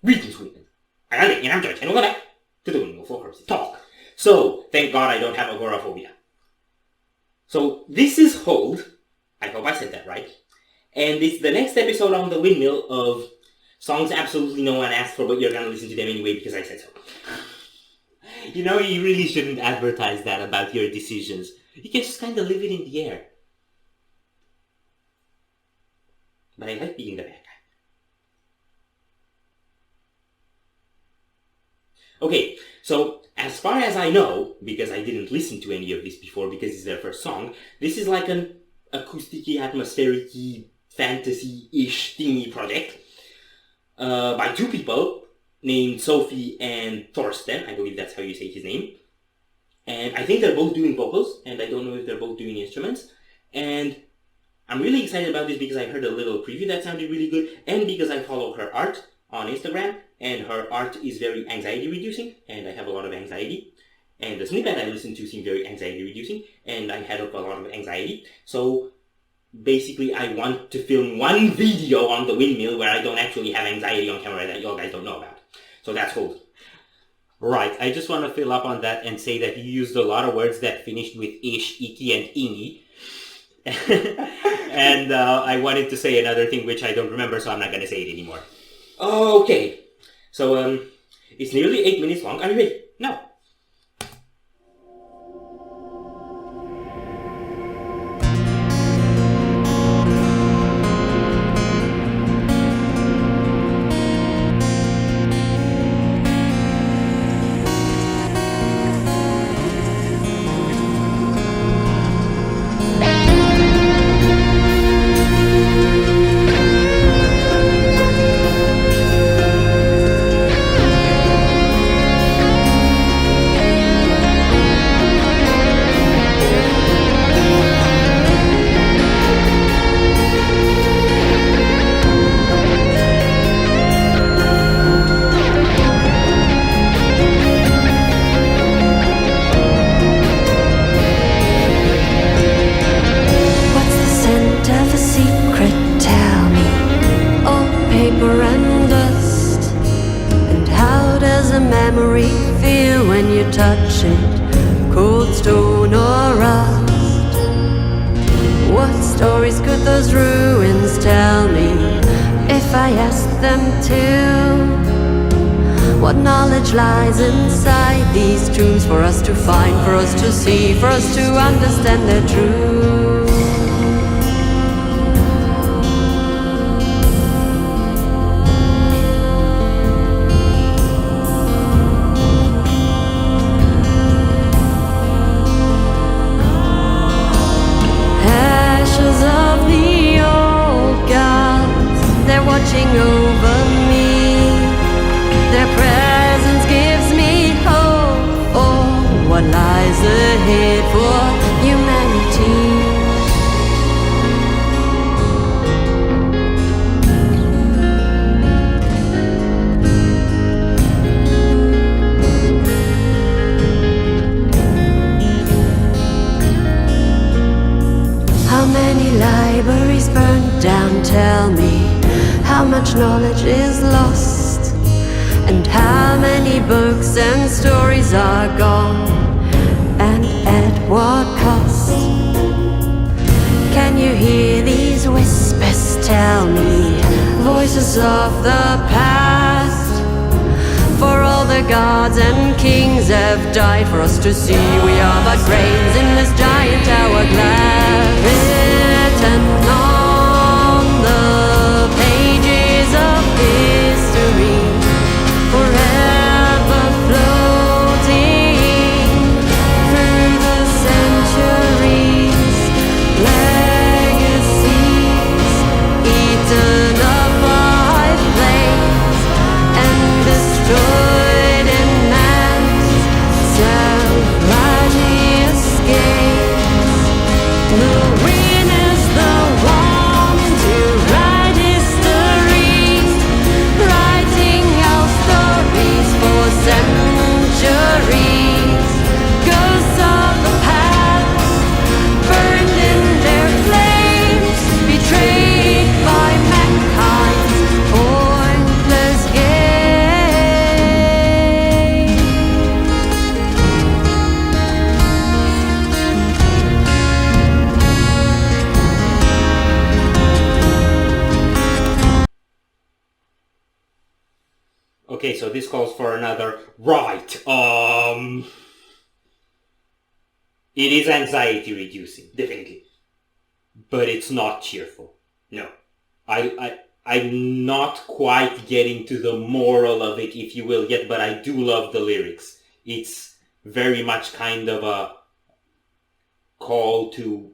Greetings, Windmill. And I'm George, and welcome back to the Windmill for Herbs Talk. So, thank God I don't have agoraphobia. So, this is Huld. I hope I said that right. And it's the next episode on the Windmill of songs absolutely no one asked for, but you're gonna listen to them anyway because I said so. You know, you really shouldn't advertise that about your decisions. You can just kind of leave it in the air. But I like being the bad guy. Okay, so as far as I know, because I didn't listen to any of this before because it's their first song, this is like an acoustic-y, atmospheric-y, fantasy-ish thingy project by two people named Sophie and Thorsten. I believe that's how you say his name. And I think they're both doing vocals, and I don't know if they're both doing instruments. And I'm really excited about this because I heard a little preview that sounded really good, and because I follow her art on Instagram, and her art is very anxiety-reducing, and I have a lot of anxiety. And the snippet I listened to seemed very anxiety-reducing, and I had a lot of anxiety. So basically, I want to film one video on the Windmill where I don't actually have anxiety on camera that y'all guys don't know about. So that's cool. Right, I just want to fill up on that and say that you used a lot of words that finished with ish, icky, and ingy. And I wanted to say another thing which I don't remember, so I'm not going to say it anymore. Okay, so it's nearly 8 minutes long. Are you ready? No. Touch it, cold stone or rust. What stories could those ruins tell me if I asked them to? What knowledge lies inside these tombs for us to find, for us to see, for us to understand their truth? Watching over me, their presence gives me hope. Oh, what lies ahead for humanity? How many libraries burned down? Tell me. How much knowledge is lost, and how many books and stories are gone, and at what cost? Can you hear these whispers? Tell me, voices of the past. For all the gods and kings have died for us to see we are but grains in this giant hourglass. Written on the pages of history, forever floating through the centuries, legacies eaten up by flames and destroyed in mass, self-righteous escapes. The wind is the one. Okay, so this calls for another. Right. It is anxiety reducing, Definitely. but it's not cheerful. No. I'm not quite getting to the moral of it, if you will, yet, but I do love the lyrics. It's very much kind of a call to...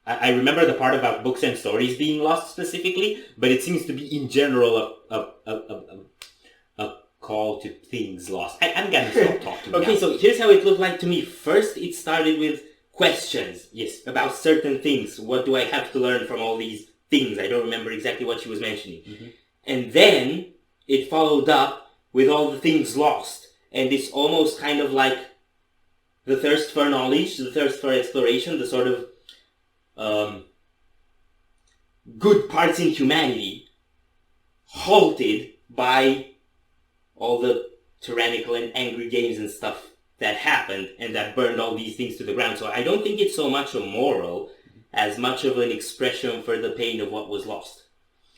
I remember the part about books and stories being lost specifically, but it seems to be in general a call to things lost. I'm gonna stop talking Okay, now. so here's how it looked like to me. First, it started with questions. Yes. About certain things. What do I have to learn from all these things? I don't remember exactly what she was mentioning. Mm-hmm. And then it followed up with all the things lost. And it's almost kind of like the thirst for knowledge, the thirst for exploration, the sort of good parts in humanity halted by all the tyrannical and angry games and stuff that happened and that burned all these things to the ground. So I don't think it's so much a moral as much of an expression for the pain of what was lost.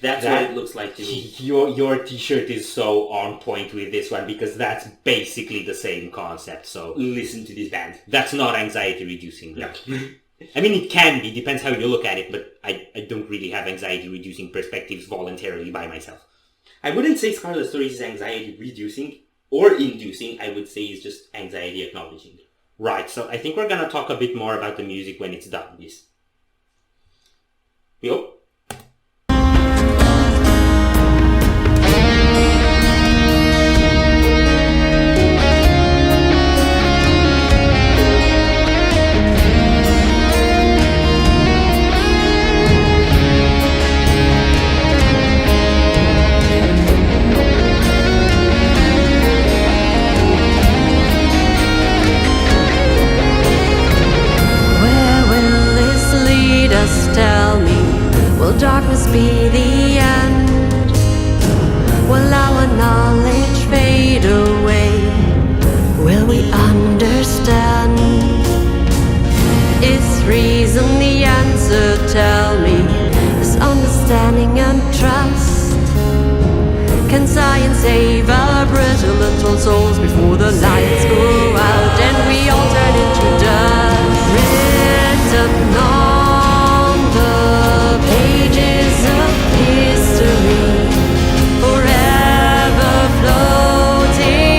That's what it looks like to me. Your t-shirt is so on point with this one because that's basically the same concept. So Listen to this band. that's not anxiety reducing. No. I mean, it can be, depends how you look at it, but I don't really have anxiety reducing perspectives voluntarily by myself. I wouldn't say Scarlet Stories is anxiety reducing or inducing. I would say it's just anxiety acknowledging. Right, so I think we're gonna talk a bit more about the music when it's done. Yes. Yo. Where will this lead us? Tell me, will darkness be the end? Will our knowledge fade away? Will we understand? Is reason the answer? Tell me, is understanding and trust? Can science save our brittle little souls before the lights go out and we all turn into dust? Written on the pages of history, forever floating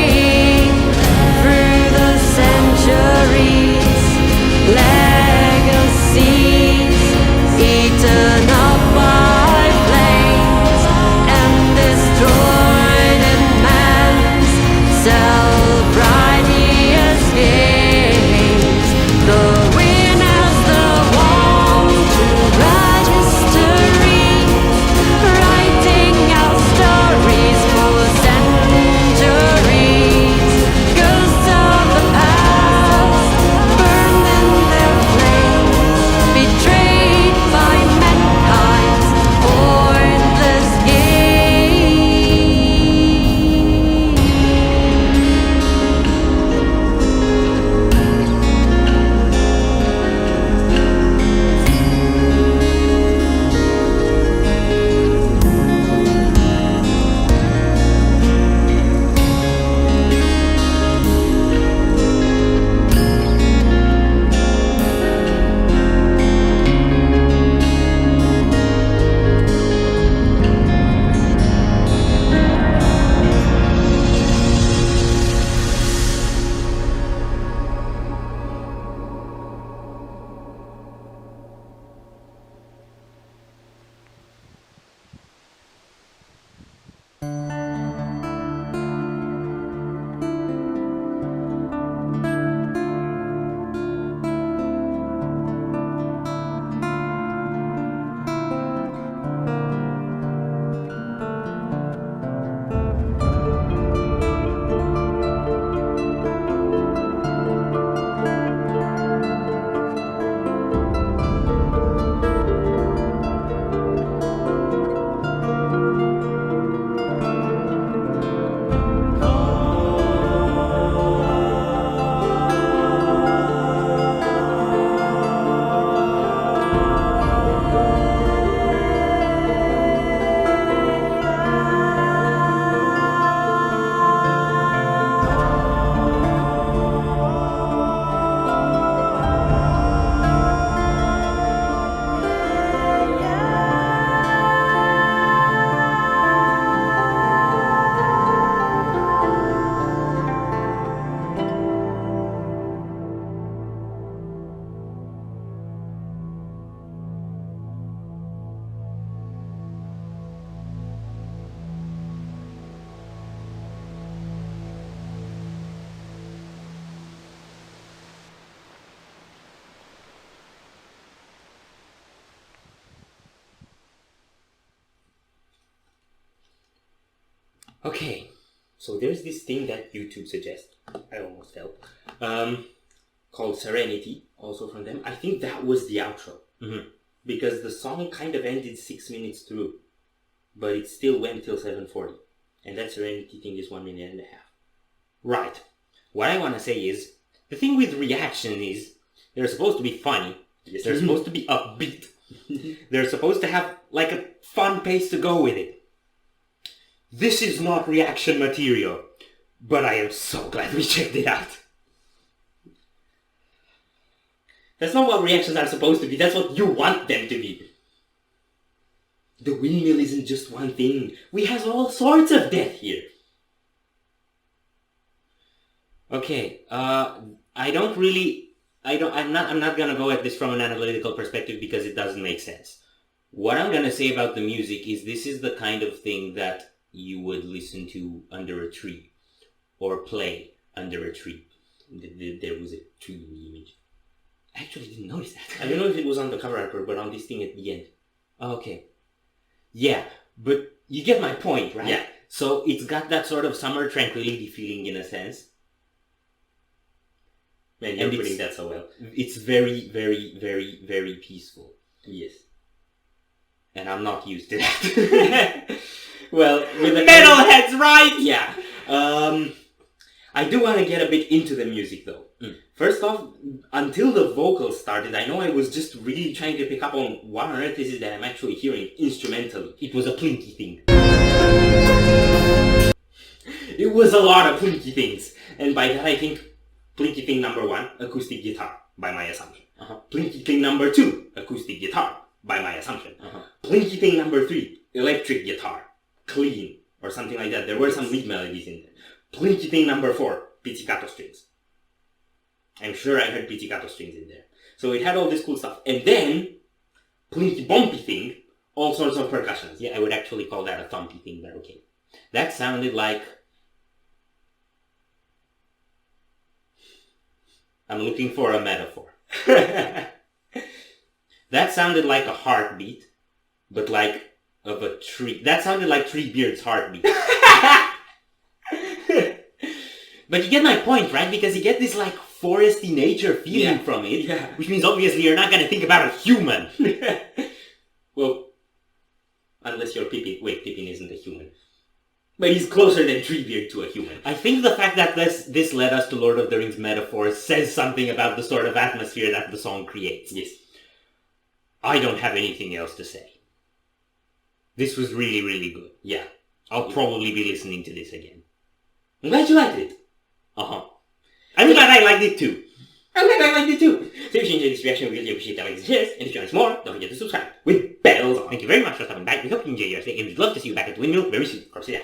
through the centuries, legacies eaten up by flames and destroyed in man's self-righteous Okay, so there's this thing that YouTube suggests, I almost fell, called Serenity, also from them. I think that was the outro. Mm-hmm. Because the song kind of ended 6 minutes through, but it still went till 7:40. And that Serenity thing is 1.5 minutes. Right. What I want to say is, the thing with reaction is, they're supposed to be funny. Yes. They're supposed to be upbeat. They're supposed to have, like, a fun pace to go with it. This is not reaction material, but I am so glad we checked it out. That's not what reactions are supposed to be. That's what you want them to be. The windmill isn't just one thing. We have all sorts of death here. Okay, I'm not gonna go at this from an analytical perspective because it doesn't make sense. What I'm gonna say about the music is this is the kind of thing that you would listen to under a tree or play under a tree. There was a tree in the image. I actually didn't notice that. I don't know if it was on the cover art, but on this thing at the end. Okay. Yeah, but you get my point, right? Yeah. So it's got that sort of summer tranquility feeling in a sense. Man, you're putting that so well. It's very, very, very, very peaceful. Yes. And I'm not used to that. Well, with the metalheads, right? Yeah. I do want to get a bit into the music though. First off, until the vocals started, I know I was just really trying to pick up on what on earth is it that I'm actually hearing instrumentally. It was a plinky thing. It was a lot of plinky things. And by that I think plinky thing number 1, acoustic guitar, by my assumption. Plinky thing number 2, acoustic guitar, by my assumption. Plinky thing number 3, electric guitar, clean, or something like that. There were some lead melodies in there. Plinky thing number 4, pizzicato strings. I'm sure I heard pizzicato strings in there. So it had all this cool stuff. And then, plinky bumpy thing, all sorts of percussions. Yeah, I would actually call that a thumpy thing, but okay. That sounded like... I'm looking for a metaphor. That sounded like a heartbeat, but like of a tree. That sounded like Treebeard's heartbeat. But you get my point, right? Because you get this like foresty nature feeling from it, which means obviously you're not going to think about a human. Well, unless you're Pippin. Wait, Pippin isn't a human. But he's closer than Treebeard to a human. I think the fact that this led us to Lord of the Rings metaphors says something about the sort of atmosphere that the song creates. Yes. I don't have anything else to say. This was really, really good. Yeah. I'll probably be listening to this again. I'm glad you liked it. I'm glad I liked it too. I'm glad I liked it too. So if you enjoyed this reaction, we really appreciate that, likes and shares. And if you want more, don't forget to subscribe with bells on. Thank you very much for stopping by. We hope you enjoy your stay, and we'd love to see you back at the Windmill very soon. Of course, yeah.